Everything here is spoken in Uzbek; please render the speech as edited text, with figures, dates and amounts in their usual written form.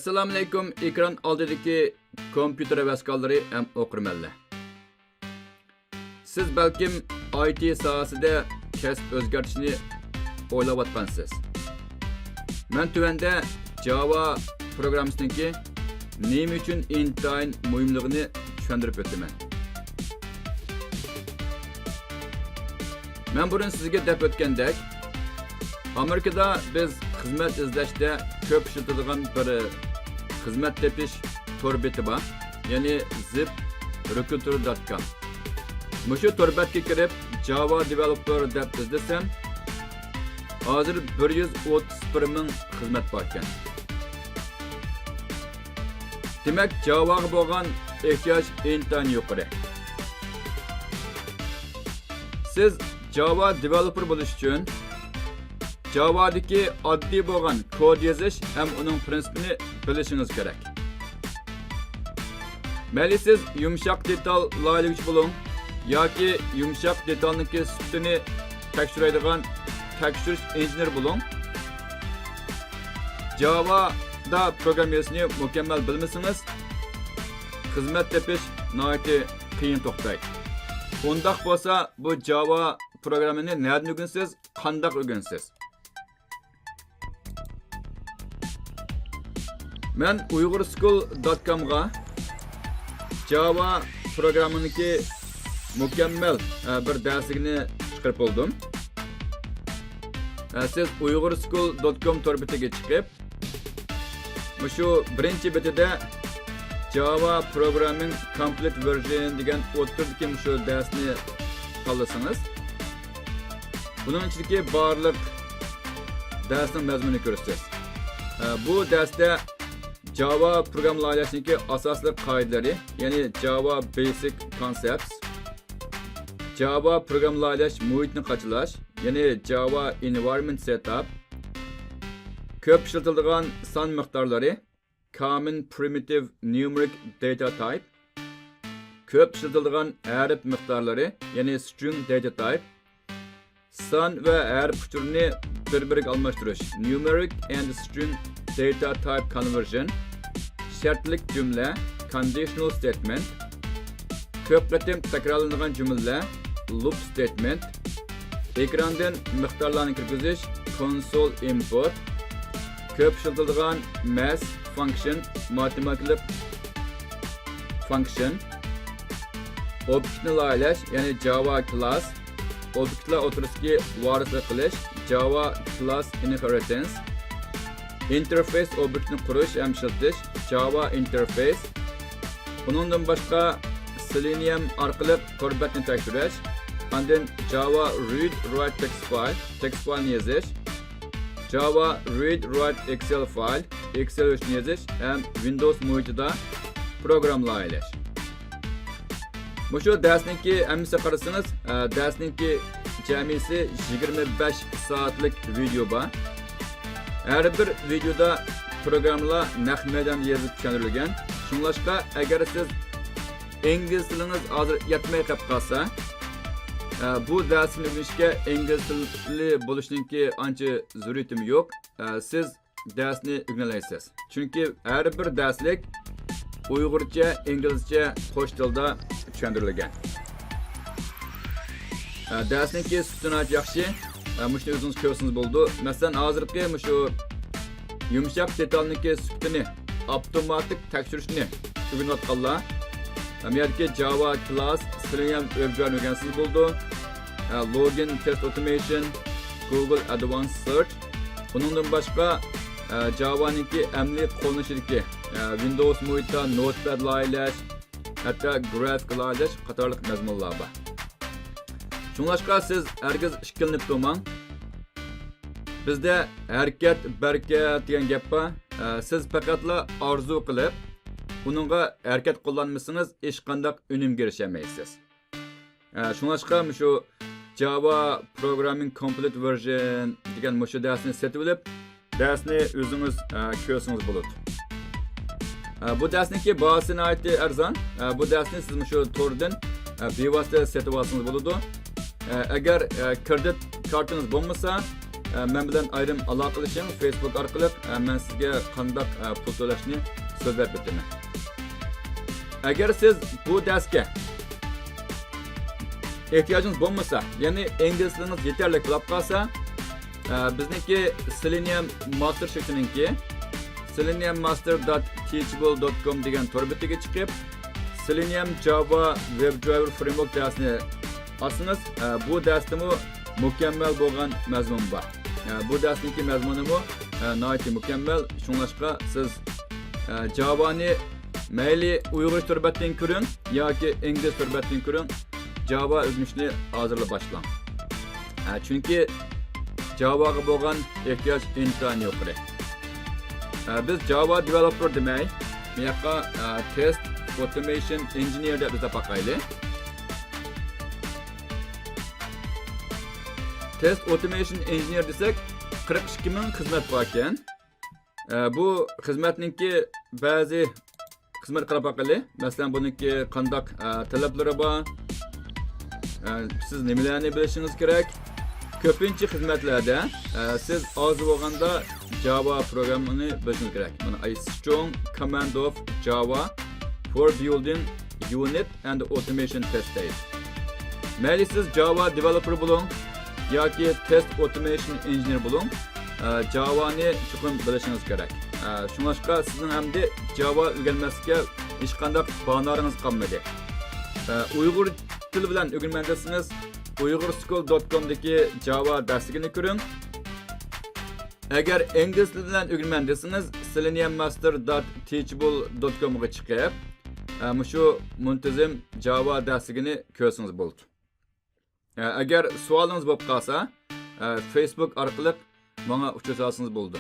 Assalamu alaykum, ekran oldidagi kompyuter havaskorlari ham o'qirmanlar. Siz balkim IT sohasida kasb o'zgartishni o'ylayotgansiz. Men tuvanda Java programmasininki nima uchun intayin muhimligini tushuntirib o'taman. Men burun sizga deb o'tgandek, Amerikada biz xizmat izlashda ko'p ishlatadigan bir xizmat tepish tor beti bor, ya'ni ziprecruiter.com. Mushu tor betga kirib Java developer deb izlasam, hozir 131 ming xizmat bor ekan. Demak, Javaga bo'lgan ehtiyoj intayin yuqori. Siz Java developer bo'lish uchun Java'daki oddiy bo'lgan kod yozish ham uning prinsipini bilishingiz kerak. Mayli siz yumshoq detal loyihachi bo'ling yoki yumshoq detalniki sutini tekshiradigan tekshirish injener bo'ling. Java'da program yozishni mukammal bilmasangiz, xizmat tepish nihoyatda qiyin to'xtaydi. Undaq bo'lsa, bu Java programmini nereden o'rgansiz, qandoq o'rgansiz? Men uygurschool.com'ga Java programıniki mukammal bir darsligini chiqarib oldim. Siz uygurschool.com torbetiga chiqib, shu birinchi betida Java Programming Complete Version degan o'tirdiki shu darsni tanlasangiz, bunun ichidagi barliq darsning mazmunini ko'rasiz. Bu darsda Java program loyihasiniki asosli qoidalari, ya'ni Java Basic Concepts, Java program loyihash muhitni qachalash, ya'ni Java Environment Setup, ko'p ishlatiladigan son miqdorlari, Common Primitive Numeric Data Type, ko'p ishlatiladigan harf miqdorlari, ya'ni String Data Type, son va harf uchurini bir-biriga almashtirish, Numeric and String Data Type Conversion, shartlik jumla, Conditional Statement, ko'p qatim takrorlanadigan jumla, Loop Statement, ekrandan miqdorlarni kirgizish, Console Input, ko'p ishlatiladigan Math Function, matematik function, obyektni loyihalash, ya'ni Java Class, obyektlar o'tirishga varislik qilish, Java Class Inheritance, Interface obyektni qurish ham ishlatish, Java Interface. Bundan boshqa Selenium orqali qo'rbatni tekshirish, undan Java Read Write text file ni yozish, Java Read Write Excel file, Excel uchun yozish ham Windows muhitida program loyihalash. Mushu darsniki hamsa qarasangiz, darsniki jamisi 25 soatlik video bor. Her bir videoda programlar naq maydonda yozib tushuntirilgan. Shunlashqa, agar siz ingliz tiliniz hozir yetmay qolib qolsa, bu darsni o'rganishga ingliz tili bo'lishninki ancha zaruriyatim yo'q. Siz darsni o'rganolasiz. Chunki har bir darslik Uyg'urcha, inglizcha qo'sh tilda tushuntirilgan. Darsniki sutuni yaxshi. Muşni o'zingiz ko'rsangiz bo'ldi. Masalan, hozirgi shu yumshoq detalniki sutini avtomatik tekshirishni o'rganayotganlar, Amerika Java Class, Selenium o'rgangansiz bo'ldi. Login Test Automation, Google Advanced Search, bundan boshqa Java'niki amli qo'llanishidagi Windows muhitida Notepad loyihalash, hatto grafik loyihalash qatorliq mazmunlar bor. Shunlashqa siz hargiz ishkilinib turmang. Bizda harakat barakat degan gap bor. Siz faqatla orzu qilib, uningga harakat qo'llanmasangiz hech qanday unumga erishamaysiz. Shunlashqa shu Java Programming Complete Version degan shu darsni setib olib, darsni o'zingiz ko'rsangiz bo'ladi. Bu darsniki bahosini nihoyatda arzon. Bu darsni siz shu tordan bevosita setib olsangiz bo'ladi. Agar kredit kartanız bo'lmasa, men bilan ayrim aloqalashing Facebook orqali. Men sizga qanday pul to'lashni so'zlab beraman. Agar siz bu darsga ehtiyojingiz bo'lmasa, ya'ni ingliz tilingiz yetarli bo'lib qolsa, bizniki Selenium Master shirkatininki seleniummaster.teachable.com degan tor bitiga chiqib, Selenium Java WebDriver Framework darsini olsangiz, bu darsdami mukammal bo'lgan mazmun bor. Bu darsniki mazmunimi nihoyat mukammal. Shunlashqa siz Java'ni mayli Uyg'ur turbatdan ko'ring yoki ingliz turbatdan ko'ring, Java o'rganishni hozirla boshlang. Chunki Java'ga bo'lgan ehtiyoj intayin yuqori. Biz Java developer demay, bu yoqqa test automation engineer deb bizda boqayli. Test automation engineer desek 42 ming xizmat bor ekan. Bu xizmatninki ba'zi xizmat qarab boqayli. Masalan, buniki qanday talablari bor? Siz nimalarni bilishingiz kerak? Ko'pincha xizmatlarda siz hozir bo'lganda Java programmani bilishingiz kerak. Mana I strong command of Java for building unit and automation test stage. Mayli siz Java developer bo'lun yoki test automation engineer bo'lun, Java'ni chuqur bilishingiz kerak. Shunlashqa sizning hamda Java o'rganmaslikka hech qanday bahonalaringiz qolmadi. Uyg'ur tili bilan o'rganmoqdasiz, uyg'urschool.com dagi Java darsligini ko'ring. Agar ingliz tili bilan o'rganmoqdasiz, seleniummaster.teachable.com ga chiqib, shu muntazam Java darsligini ko'rsangiz bo'ldi. Agar savolingiz bo'lib qolsa, Facebook orqali menga uchratsangiz bo'ldi.